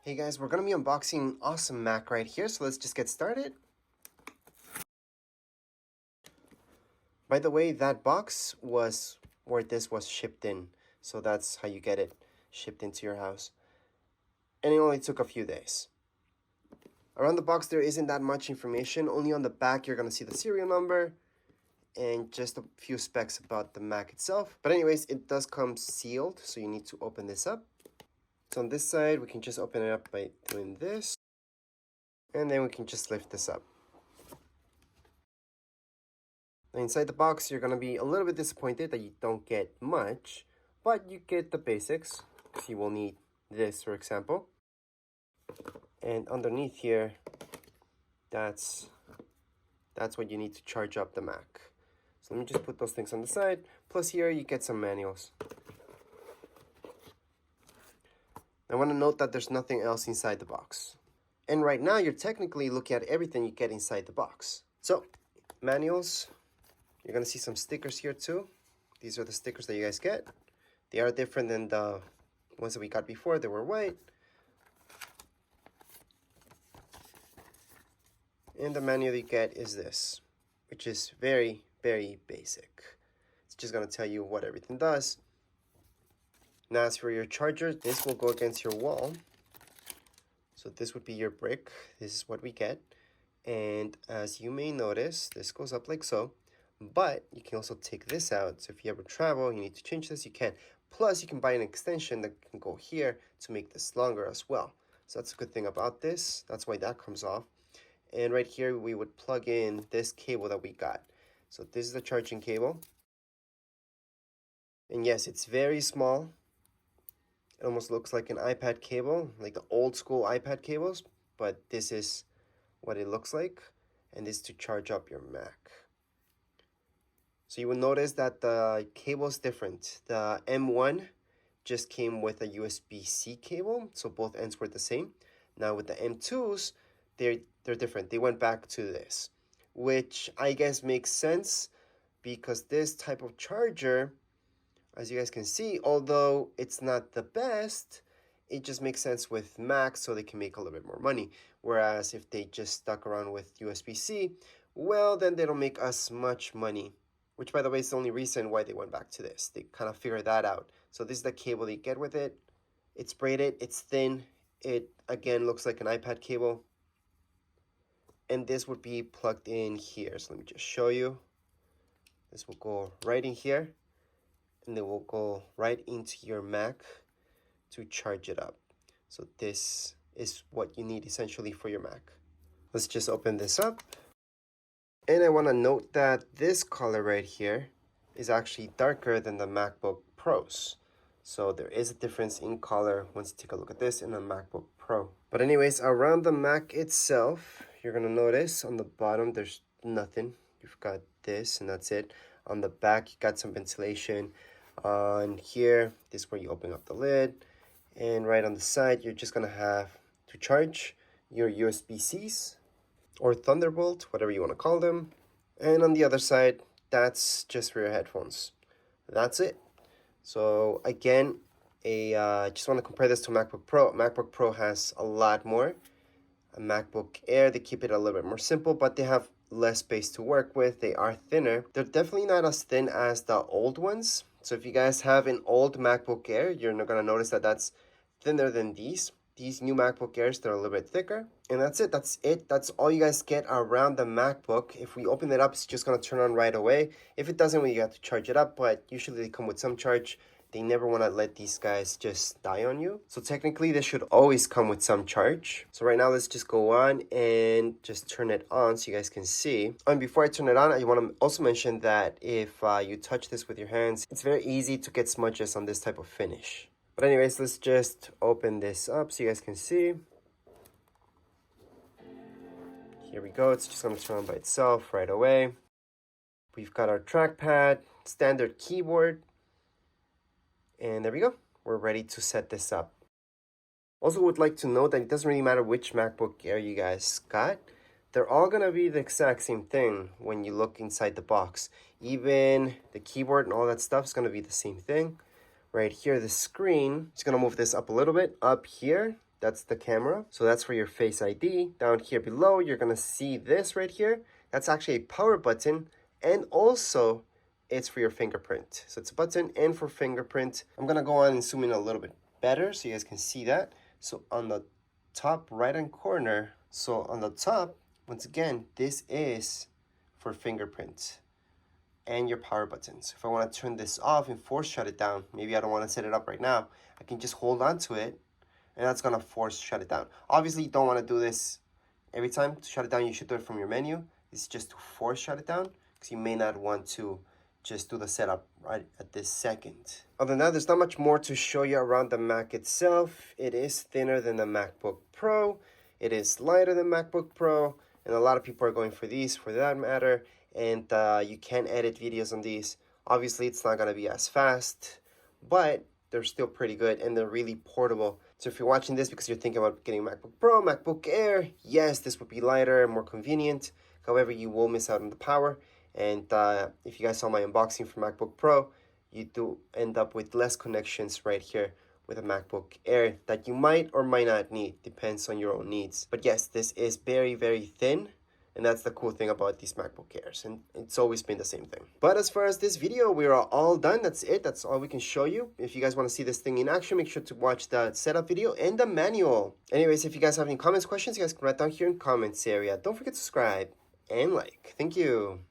Hey guys, we're going to be unboxing awesome Mac right here, so let's just get started. By the way, that box was where this was shipped in, so that's how you get it shipped into your house. And it only took a few days. Around the box there isn't that much information, only on the back you're going to see the serial number and just a few specs about the Mac itself. But anyways, it does come sealed, so you need to open this up. So on this side, we can just open it up by doing this. And then we can just lift this up. Now inside the box, you're going to be a little bit disappointed that you don't get much, but you get the basics, because you will need this, for example. And underneath here, that's what you need to charge up the Mac. So let me just put those things on the side. Plus here, you get some manuals. I want to note that there's nothing else inside the box. And right now, you're technically looking at everything you get inside the box. So, manuals. You're going to see some stickers here too. These are the stickers that you guys get. They are different than the ones that we got before. They were white. And the manual you get is this, which is very, very basic. It's just going to tell you what everything does. Now, as for your charger, this will go against your wall. So this would be your brick. This is what we get. And as you may notice, this goes up like so. But you can also take this out. So if you ever travel, you need to change this, you can. Plus, you can buy an extension that can go here to make this longer as well. So that's a good thing about this. That's why that comes off. And right here, we would plug in this cable that we got. So this is the charging cable. And yes, it's very small. It almost looks like an iPad cable, like the old school iPad cables, but this is what it looks like, and this is to charge up your Mac. So you will notice that the cable is different. The M1 just came with a USB-C cable, so both ends were the same. Now with the M2s, they're different. They went back to this, which I guess makes sense because this type of charger, as you guys can see, although it's not the best, it just makes sense with Macs so they can make a little bit more money. Whereas if they just stuck around with USB-C, well, then they don't make as much money. Which, by the way, is the only reason why they went back to this. They kind of figured that out. So this is the cable they get with it. It's braided, it's thin. It, again, looks like an iPad cable. And this would be plugged in here. So let me just show you. This will go right in here. And it will go right into your Mac to charge it up. So this is what you need essentially for your Mac. Let's just open this up. And I want to note that this color right here is actually darker than the MacBook Pros. So there is a difference in color once you take a look at this in a MacBook Pro. But anyways, around the Mac itself, you're going to notice on the bottom there's nothing. You've got this and that's it. On the back, you got some ventilation. On here, this is where you open up the lid. And right on the side, you're just going to have to charge your USB-Cs or Thunderbolt, whatever you want to call them. And on the other side, that's just for your headphones. That's it. So again, just want to compare this to MacBook Pro. MacBook Pro has a lot more. A MacBook Air, they keep it a little bit more simple, but they have less space to work with. They are thinner. They're definitely not as thin as the old ones. So if you guys have an old MacBook Air, you're not going to notice that that's thinner than these. These new MacBook Airs, they're a little bit thicker. And that's it. That's all you guys get around the MacBook. If we open it up, it's just going to turn on right away. If it doesn't, you have to charge it up. But usually they come with some charge. They never want to let these guys just die on you. So technically, this should always come with some charge. So right now, let's just go on and just turn it on so you guys can see. And before I turn it on, I want to also mention that if you touch this with your hands, it's very easy to get smudges on this type of finish. But anyways, let's just open this up so you guys can see. Here we go. It's just going to turn on by itself right away. We've got our trackpad, standard keyboard. And there we go. We're ready to set this up. Also would like to note that it doesn't really matter which MacBook Air you guys got. They're all going to be the exact same thing when you look inside the box. Even the keyboard and all that stuff is going to be the same thing. Right here, the screen, just going to move this up a little bit. Up here, That's the camera. So that's for your Face ID. Down here below, you're gonna see this right here. That's actually a power button, and also it's for your fingerprint. So it's a button and for fingerprint. I'm gonna go on and zoom in a little bit better so you guys can see that. So on the top right-hand corner, so on the top, once again, this is for fingerprint and your power buttons. If I want to turn this off and force shut it down, maybe I don't want to set it up right now, I can just hold on to it and that's gonna force shut it down. Obviously, you don't want to do this every time. To shut it down, you should do it from your menu. This is just to force shut it down because you may not want to just do the setup right at this second. Other than that, there's not much more to show you around the Mac itself. It is thinner than the MacBook Pro. It is lighter than MacBook Pro, and a lot of people are going for these for that matter. And you can edit videos on these. Obviously, it's not gonna be as fast, but they're still pretty good and they're really portable. So if you're watching this because you're thinking about getting MacBook Pro, MacBook Air, yes, this would be lighter and more convenient. However, you will miss out on the power. And if you guys saw my unboxing for MacBook Pro, you do end up with less connections right here with a MacBook Air that you might or might not need, depends on your own needs. But yes, this is very, very thin. And that's the cool thing about these MacBook Airs, and it's always been the same thing. But as far as this video, we are all done. That's it. That's all we can show you. If you guys want to see this thing in action, make sure to watch the setup video and the manual. Anyways, if you guys have any comments, questions, you guys can write down here in the comments area. Don't forget to subscribe and like. Thank you.